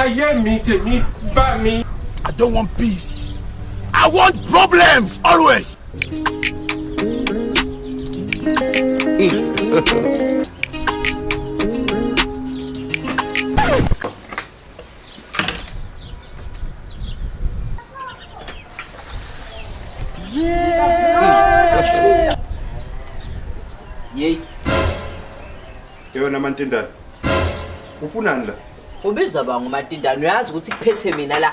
I don't want peace. I want problems always. Yey. Yona mantindana. Ufunani la? Ubiza ba ngumatindana uyazi ukuthi kuphethe mina la.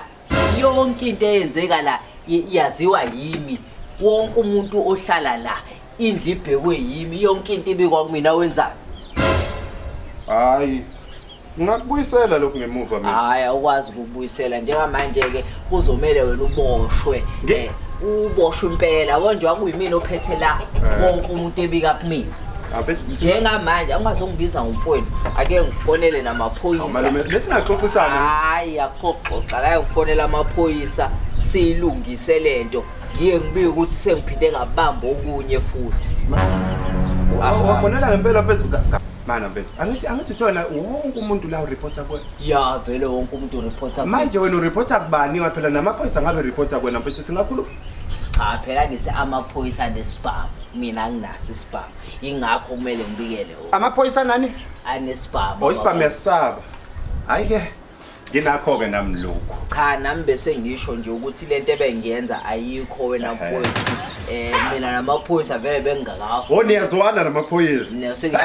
Yonke into eyenzeka la yaziwa yimi. Wonke umuntu ohlala la indlu ibhekwe yimi. Yonke into ibikwa kumina wenzani? Hayi. Ngakubuyisela lokhu ngemuva mina. Hayi awukwazi ukubuyisela njengamanje ke kuzomela wena uboshwe. Uboshwe impela konje wakuyimina ophethe la wonke umuntu ebika kumina. Njengamanje angazongibiza ngomfowenu ake ngifonele namaphoyisa. Malome lesingaxoxisana. Hayi yaxoxa ake ngifonela amaphoyisa siyilungise lento. Ngiye ngibike ukuthi sengiphinde ngabamba okunye futhi. Wafonela ngempela mfethu mana mfethu. Angithi thona wonke umuntu la ureporta kuwe. Ya vele wonke umuntu ureporta. Manje wena ureporta kubani waphela namaphoyisa ngabe reporta kuwena mfethu singakhuluma. Cha phela ngithi amaphoyisa nesibhamu. Mina nginaso isibhamu. Ingakho kumele ngibikele wona. Amaphoyisa nani? Anesibhamu. Isibhamu yasaba. Hayi ke. Nginakho ke nami lokho. Cha nami bese ngisho nje ukuthi lento ebengiyenza ayikho wena mfowethu. Mina namaphoyisa vele bengingakafu. Niyazwana namaphoyisa. Sengisho.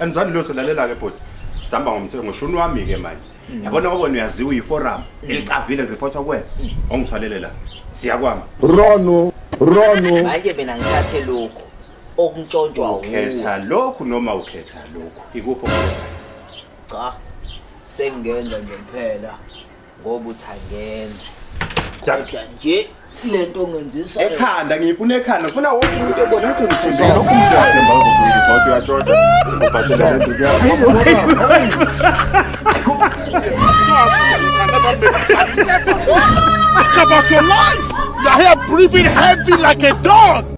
Anizwani lotho lalela ke bhuti. Sihamba ngomthetho ngoshuni wami ke manje. Yabona ngoba uyaziwa iforum elicavile reporter kuwena. Ongithwalele la. Siyakwama. Rono. Manje mina ngithathe lokho okuntshontshwa ukhetha lokhu noma ukhetha lokhu. Ikuphi okhetha? Cha. Sengenza nje kuphela ngoba uthangenze. Kodwa nje lento ongenzisa ekhanda ngifuna ekhanda ngifuna wonke umuntu ebona ukuthi ngithembile lokho umuntu uyathemba ukuthi uyatshoda ubhathela lento Talk about your life. You're here breathing heavy like a dog.